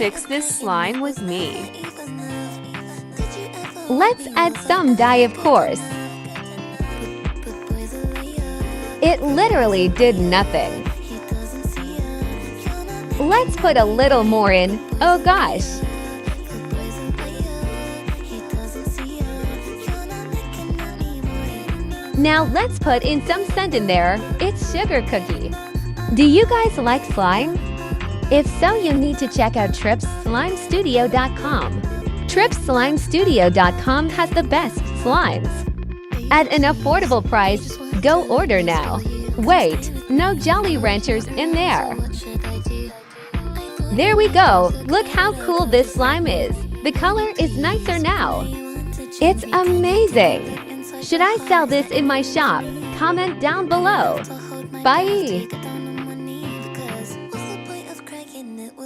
fix this slime with me. Let's add some dye, of course. It literally did nothing. Let's put a little more in. Oh gosh! Now let's put in some scent in there. It's sugar cookie. Do you guys like slime? If so, you need to check out TripsSlimeStudio.com. TripsSlimeStudio.com has the best slimes. At an affordable price, go order now. Wait, no Jolly Ranchers in there. There we go. Look how cool this slime is. The color is nicer now. It's amazing. Should I sell this in my shop? Comment down below. Bye!